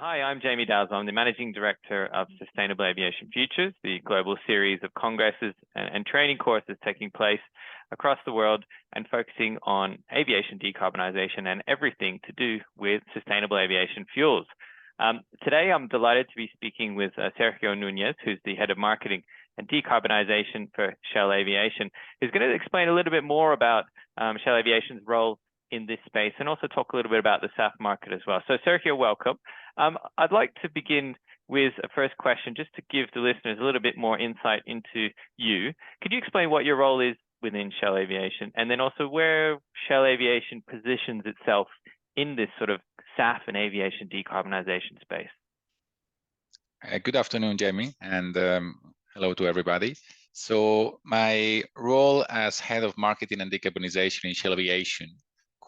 Hi, I'm Jamie Dowes. I'm the Managing Director of Sustainable Aviation Futures, the global series of congresses and training courses taking place across the world and focusing on aviation decarbonisation and everything to do with sustainable aviation fuels. Today, I'm delighted to be speaking with Sergio Nunez, who's the Head of Marketing and Decarbonisation for Shell Aviation, who's going to explain a little bit more about Shell Aviation's role in this space and also talk a little bit about the SAF market as well. So Sergio, welcome. I'd like to begin with a first question just to give the listeners a little bit more insight into you. Could you explain what your role is within Shell Aviation and then also where Shell Aviation positions itself in this sort of SAF and aviation decarbonisation space? Good afternoon, Jamie, and hello to everybody. So my role as Head of Marketing and Decarbonisation in Shell Aviation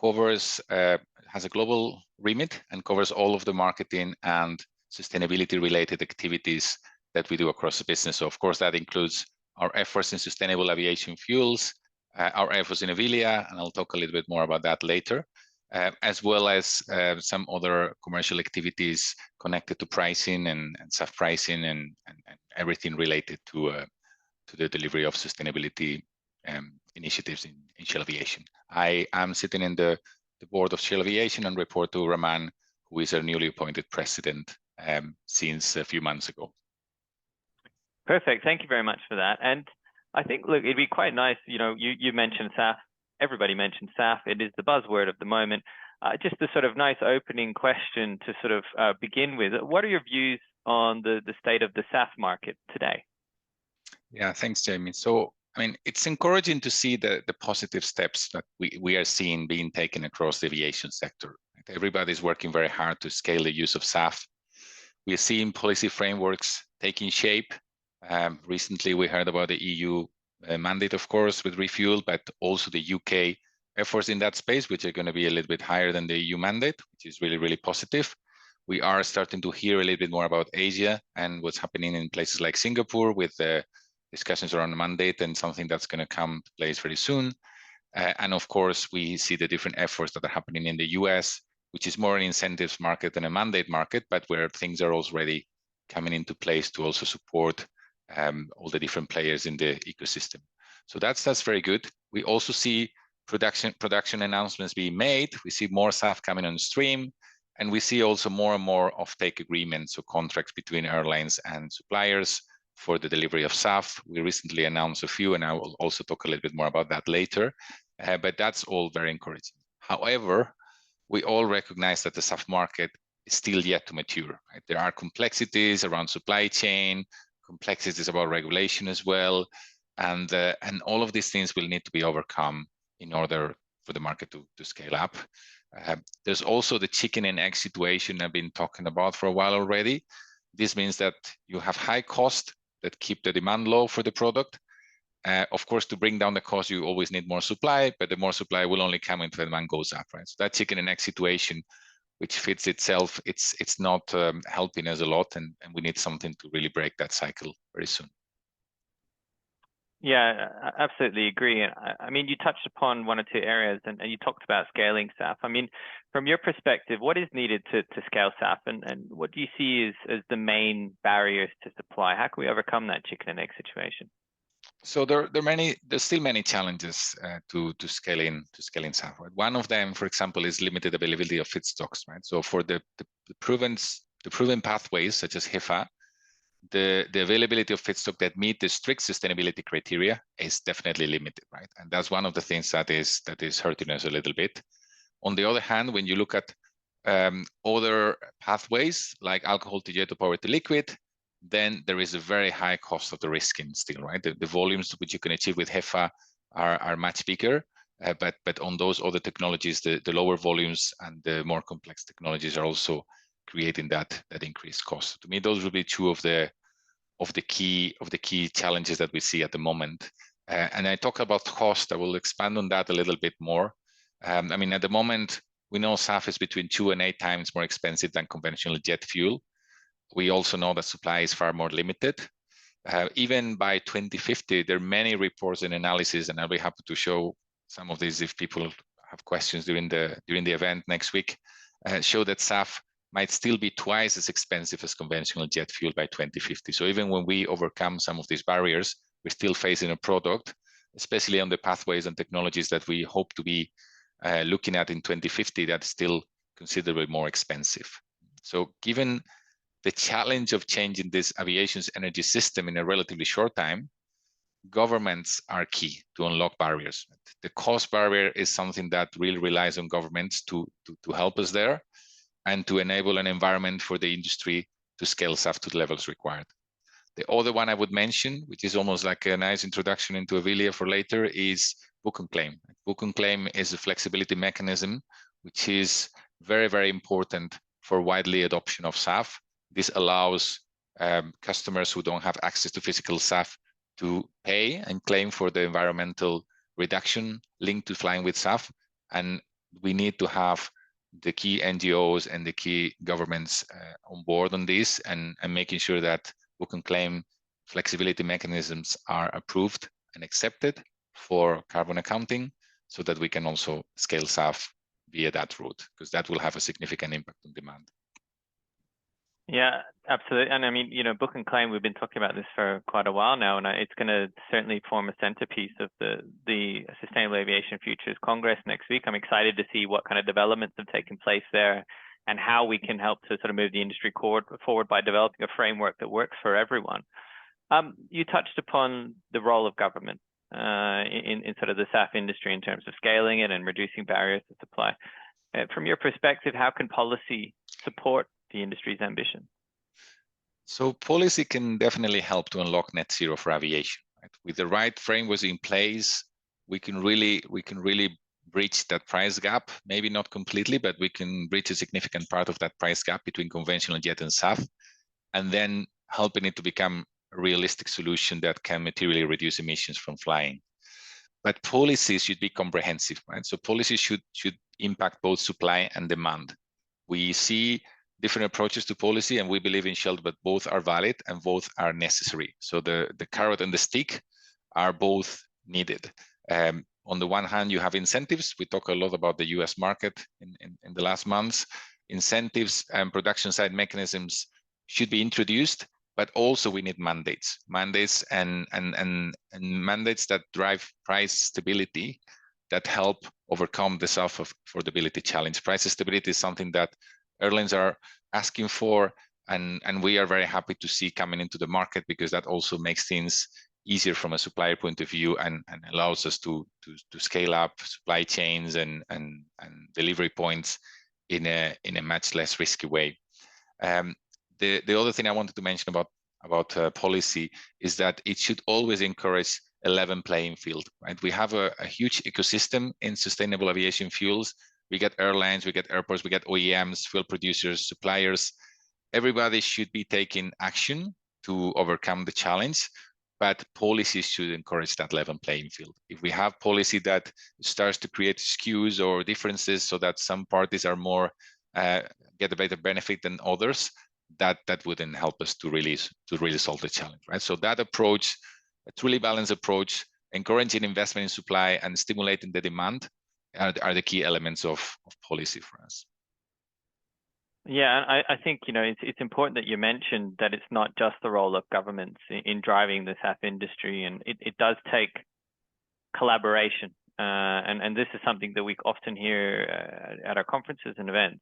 covers, has a global remit and covers all of the marketing and sustainability related activities that we do across the business. So of course, that includes our efforts in sustainable aviation fuels, our efforts in Avilia, and I'll talk a little bit more about that later, as well as some other commercial activities connected to pricing and SAF pricing and everything related to the delivery of sustainability initiatives in Shell Aviation. I am sitting in the board of Shell Aviation and report to Raman, who is our newly appointed president since a few months ago. Perfect. Thank you very much for that. And I think, look, it'd be quite nice, you know, you mentioned SAF. Everybody mentioned SAF. It is the buzzword of the moment. Just a sort of nice opening question to sort of begin with. What are your views on the state of the SAF market today? Yeah, thanks, Jamie. So, I mean, it's encouraging to see the positive steps that we are seeing being taken across the aviation sector. Everybody's working very hard to scale the use of SAF. We are seeing policy frameworks taking shape. Recently, we heard about the EU mandate, of course, with refuel, but also the UK efforts in that space, which are going to be a little bit higher than the EU mandate, which is really, really positive. We are starting to hear a little bit more about Asia and what's happening in places like Singapore with the discussions around the mandate and something that's going to come to place very soon. And of course, we see the different efforts that are happening in the US, which is more an incentives market than a mandate market, but where things are already coming into place to also support all the different players in the ecosystem. So that's very good. We also see production announcements being made. We see more SAF coming on stream, and we see also more and more offtake agreements or contracts between airlines and suppliers for the delivery of SAF. We recently announced a few, and I will also talk a little bit more about that later, but that's all very encouraging. However, we all recognize that the SAF market is still yet to mature. Right? There are complexities around supply chain, complexities about regulation as well, and all of these things will need to be overcome in order for the market to scale up. There's also the chicken and egg situation I've been talking about for a while already. This means that you have high cost that keep the demand low for the product. Of course, to bring down the cost, you always need more supply, but the more supply will only come if the demand goes up, right? So that chicken and egg situation, which fits itself, it's not helping us a lot, and we need something to really break that cycle very soon. Yeah, I absolutely agree. I mean, you touched upon one or two areas and you talked about scaling SAF. I mean, from your perspective, what is needed to scale SAF and what do you see as the main barriers to supply? How can we overcome that chicken and egg situation? So there's still many challenges to scaling SAF. Right? One of them, for example, is limited availability of feedstocks. Right. So for the proven pathways such as HEFA, the availability of feedstock that meet the strict sustainability criteria is definitely limited, right? And that's one of the things that is hurting us a little bit. On the other hand, when you look at other pathways like alcohol to jet to power to liquid, then there is a very high cost of the risking still, right? The volumes which you can achieve with HEFA are much bigger, but on those other technologies, the lower volumes and the more complex technologies are also creating that increased cost. To me, those will be two of the key challenges that we see at the moment. And I talk about cost. I will expand on that a little bit more. I mean, at the moment, we know SAF is between 2 and 8 times more expensive than conventional jet fuel. We also know that supply is far more limited. Even by 2050, there are many reports and analysis, and I'll be happy to show some of these if people have questions during the event next week. Show that SAF might still be twice as expensive as conventional jet fuel by 2050. So even when we overcome some of these barriers, we're still facing a product, especially on the pathways and technologies that we hope to be looking at in 2050, that's still considerably more expensive. So given the challenge of changing this aviation's energy system in a relatively short time, governments are key to unlock barriers. The cost barrier is something that really relies on governments to help us there and to enable an environment for the industry to scale SAF to the levels required. The other one I would mention, which is almost like a nice introduction into Avilia for later, is book and claim. Book and claim is a flexibility mechanism, which is very, very important for widely adoption of SAF. This allows customers who don't have access to physical SAF to pay and claim for the environmental reduction linked to flying with SAF. And we need to have the key NGOs and the key governments on board on this and making sure that book and claim flexibility mechanisms are approved and accepted for carbon accounting so that we can also scale SAF via that route, because that will have a significant impact on demand. Yeah, absolutely. And I mean, book and claim, we've been talking about this for quite a while now, and it's going to certainly form a centerpiece of the Sustainable Aviation Futures Congress next week. I'm excited to see what kind of developments have taken place there and how we can help to sort of move the industry forward by developing a framework that works for everyone. You touched upon the role of government in sort of the SAF industry in terms of scaling it and reducing barriers to supply. From your perspective, how can policy support the industry's ambition? So policy can definitely help to unlock net zero for aviation. Right? With the right frameworks in place, we can really bridge that price gap. Maybe not completely, but we can bridge a significant part of that price gap between conventional jet and SAF, and then helping it to become a realistic solution that can materially reduce emissions from flying. But policies should be comprehensive, right? So policies should impact both supply and demand. We see different approaches to policy, and we believe in Shell, but both are valid and both are necessary. So the carrot and the stick are both needed. On the one hand, you have incentives. We talk a lot about the US market in the last months. Incentives and production side mechanisms should be introduced, but also we need mandates and mandates that drive price stability that help overcome the self-affordability challenge. Price stability is something that airlines are asking for, and we are very happy to see coming into the market, because that also makes things easier from a supplier point of view and allows us to scale up supply chains and delivery points in a much less risky way. The other thing I wanted to mention about policy is that it should always encourage a level playing field, right? We have a huge ecosystem in sustainable aviation fuels. We get airlines, we get airports, we get OEMs, fuel producers, suppliers. Everybody should be taking action to overcome the challenge, but policies should encourage that level playing field. If we have policy that starts to create skews or differences so that some parties are more get a better benefit than others, that wouldn't help us to really solve the challenge, right? So that approach, a truly balanced approach, encouraging investment in supply and stimulating the demand are the key elements of policy for us. Yeah, I think it's important that you mentioned that it's not just the role of governments in driving the SAF industry, and it does take collaboration. And this is something that we often hear at our conferences and events.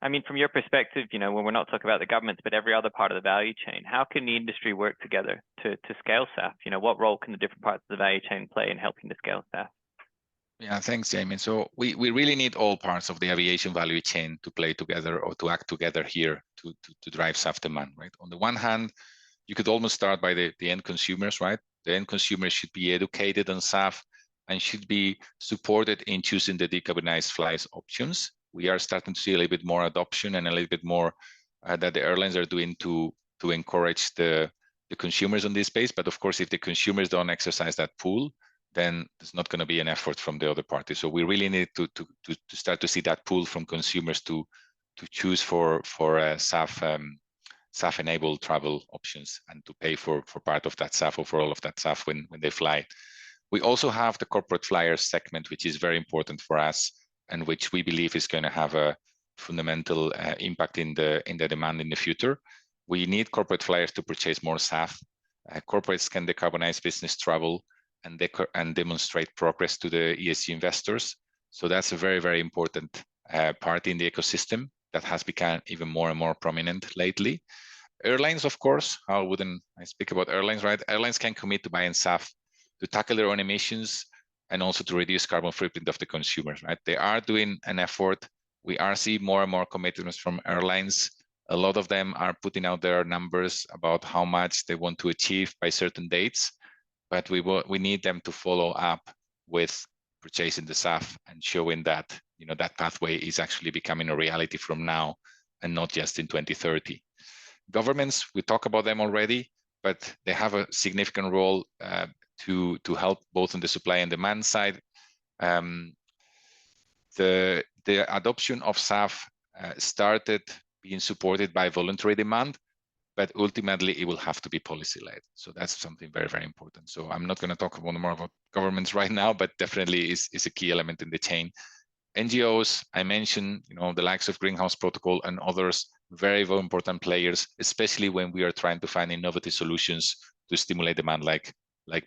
I mean, from your perspective, when we're not talking about the governments, but every other part of the value chain, how can the industry work together to scale SAF? What role can the different parts of the value chain play in helping to scale SAF? Yeah, thanks, Jamie. So we really need all parts of the aviation value chain to play together or to act together here to drive SAF demand, right? On the one hand, you could almost start by the end consumers, right? The end consumers should be educated on SAF and should be supported in choosing the decarbonized flights options. We are starting to see a little bit more adoption and a little bit more that the airlines are doing to encourage the consumers on this space. But of course, if the consumers don't exercise that pull, then there's not going to be an effort from the other party. So we really need to start to see that pull from consumers to choose for SAF-enabled travel options and to pay for part of that SAF or for all of that SAF when they fly. We also have the corporate flyers segment, which is very important for us and which we believe is going to have a fundamental impact in the demand in the future. We need corporate flyers to purchase more SAF. Corporates can decarbonize business travel and demonstrate progress to the ESG investors. So that's a very, very important part in the ecosystem that has become even more and more prominent lately. Airlines, of course, how wouldn't I speak about airlines, right? Airlines can commit to buying SAF to tackle their own emissions and also to reduce carbon footprint of the consumers, right? They are doing an effort. We are seeing more and more commitments from airlines. A lot of them are putting out their numbers about how much they want to achieve by certain dates, but we need them to follow up with purchasing the SAF and showing that, you know, that pathway is actually becoming a reality from now and not just in 2030. Governments, we talk about them already, but they have a significant role to help both on the supply and demand side. The adoption of SAF started being supported by voluntary demand, but ultimately it will have to be policy-led. So that's something very, very important. So I'm not going to talk more about governments right now, but definitely is a key element in the chain. NGOs, I mentioned, you know, the likes of Greenhouse Protocol and others, very, very important players, especially when we are trying to find innovative solutions to stimulate demand like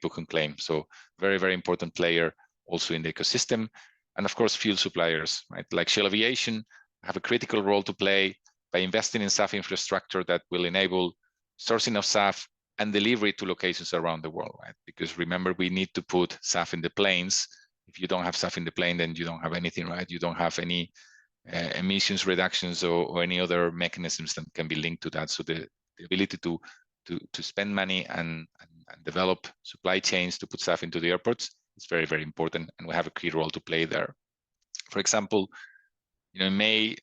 book and claim. So very, very important player also in the ecosystem. And of course, fuel suppliers, right? Like Shell Aviation have a critical role to play by investing in SAF infrastructure that will enable sourcing of SAF and delivery to locations around the world, right? Because remember, we need to put SAF in the planes. If you don't have SAF in the plane, then you don't have anything, right? You don't have any emissions reductions or any other mechanisms that can be linked to that. So the ability to spend money and develop supply chains to put SAF into the airports is very, very important, and we have a key role to play there. For example, you know, in May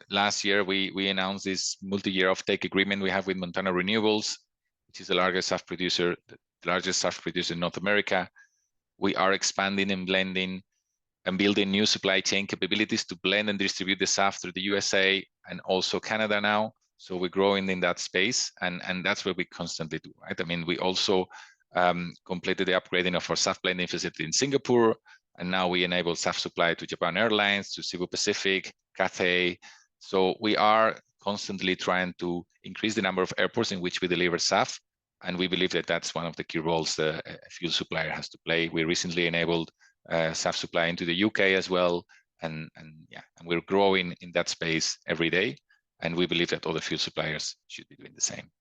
last year, we announced this multi-year offtake agreement we have with Montana Renewables, which is the largest SAF producer, in North America. We are expanding and blending and building new supply chain capabilities to blend and distribute the SAF through the USA and also Canada now. So we're growing in that space, and that's what we constantly do, right? I mean, we also completed the upgrading of our SAF blending facility in Singapore, and now we enable SAF supply to Japan Airlines, to Cebu Pacific, Cathay. So we are constantly trying to increase the number of airports in which we deliver SAF, and we believe that that's one of the key roles the fuel supplier has to play. We recently enabled SAF supply into the UK as well, and we're growing in that space every day, and we believe that other fuel suppliers should be doing the same.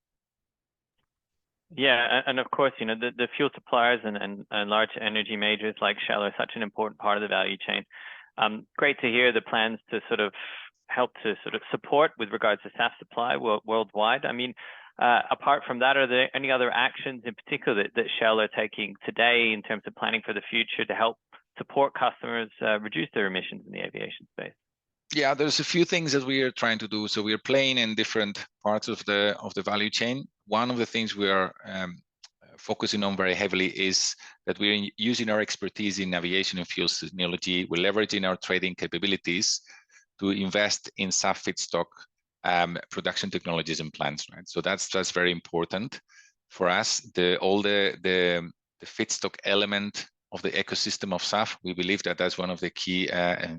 Yeah, and of course, you know, the fuel suppliers and large energy majors like Shell are such an important part of the value chain. Great to hear the plans to sort of help to sort of support with regards to SAF supply worldwide. I mean, apart from that, are there any other actions in particular that Shell are taking today in terms of planning for the future to help support customers reduce their emissions in the aviation space? Yeah, there's a few things that we are trying to do. So we are playing in different parts of the value chain. One of the things we are focusing on very heavily is that we're using our expertise in aviation and fuel technology. We're leveraging our trading capabilities to invest in SAF feedstock production technologies and plants, right? So that's very important for us. All the feedstock element of the ecosystem of SAF, we believe that that's one of the key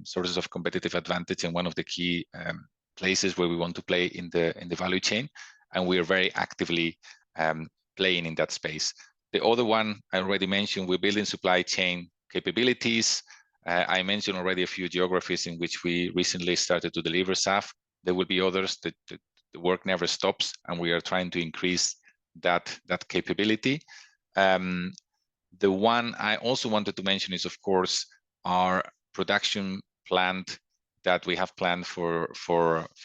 sources of competitive advantage and one of the key places where we want to play in the value chain, and we are very actively playing in that space. The other one I already mentioned, we're building supply chain capabilities. I mentioned already a few geographies in which we recently started to deliver SAF. There will be others. The work never stops, and we are trying to increase that capability. The one I also wanted to mention is, of course, our production plant that we have planned for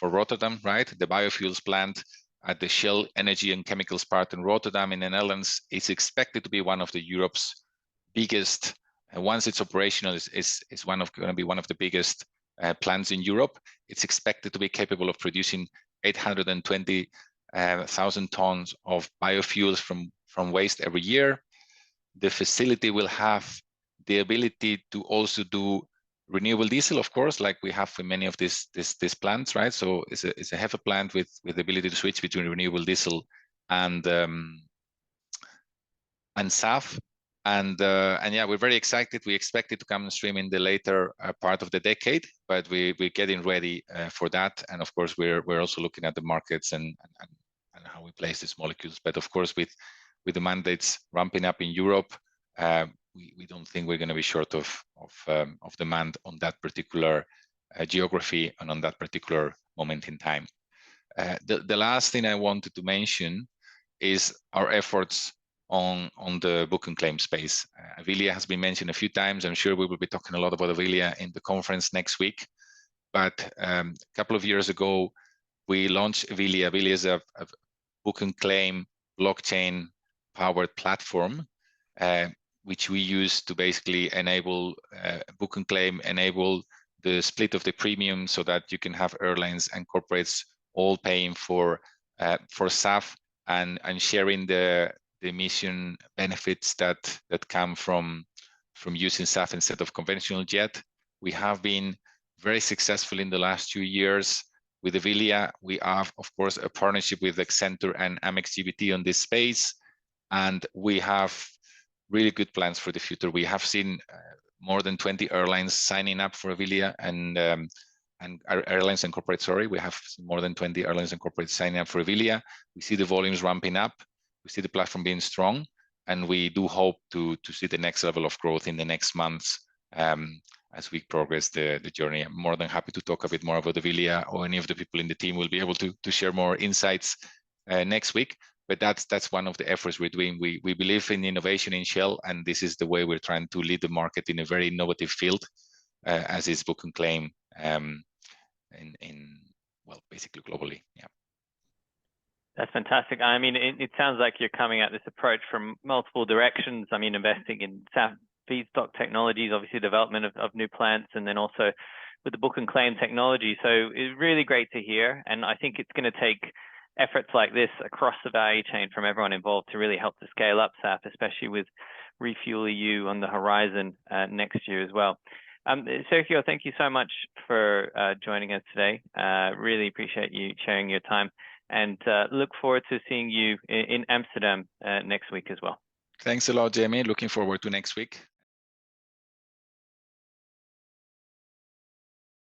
Rotterdam, right? The biofuels plant at the Shell Energy and Chemicals Park in Rotterdam in the Netherlands is expected to be one of Europe's biggest. And once it's operational, is going to be one of the biggest plants in Europe. It's expected to be capable of producing 820,000 tons of biofuels from waste every year. The facility will have the ability to also do renewable diesel, of course, like we have for many of these plants, right? So it's a HEFA plant with the ability to switch between renewable diesel and SAF. And yeah, we're very excited. We expect it to come on stream in the later part of the decade, but we're getting ready for that. And of course, we're also looking at the markets and how we place these molecules. But of course, with the mandates ramping up in Europe, we don't think we're going to be short of demand on that particular geography and on that particular moment in time. The last thing I wanted to mention is our efforts on the book and claim space. Avilia has been mentioned a few times. I'm sure we will be talking a lot about Avilia in the conference next week. But a couple of years ago, we launched Avilia. Avilia is a book and claim blockchain powered platform, which we use to basically enable book and claim, enable the split of the premium so that you can have airlines and corporates all paying for SAF and sharing the emission benefits that come from using SAF instead of conventional jet. We have been very successful in the last 2 years. With Avilia, we have, of course, a partnership with Accenture and Amex GBT on this space, and we have really good plans for the future. We have seen more than 20 airlines signing up for Avilia, and airlines and corporates, sorry. We have more than 20 airlines and corporates signing up for Avilia. We see the volumes ramping up. We see the platform being strong, and we do hope to see the next level of growth in the next months as we progress the journey. I'm more than happy to talk a bit more about Avilia, or any of the people in the team will be able to share more insights next week. But that's one of the efforts we're doing. We believe in innovation in Shell, and this is the way we're trying to lead the market in a very innovative field, as is book and claim, well, basically globally. Yeah. That's fantastic. I mean, it sounds like you're coming at this approach from multiple directions. I mean, investing in SAF feedstock technologies, obviously development of new plants, and then also with the book and claim technology. So it's really great to hear. And I think it's going to take efforts like this across the value chain from everyone involved to really help to scale up SAF, especially with Refuel EU on the horizon next year as well. Sergio, thank you so much for joining us today. Really appreciate you sharing your time, and look forward to seeing you in Amsterdam next week as well. Thanks a lot, Jamie. Looking forward to next week.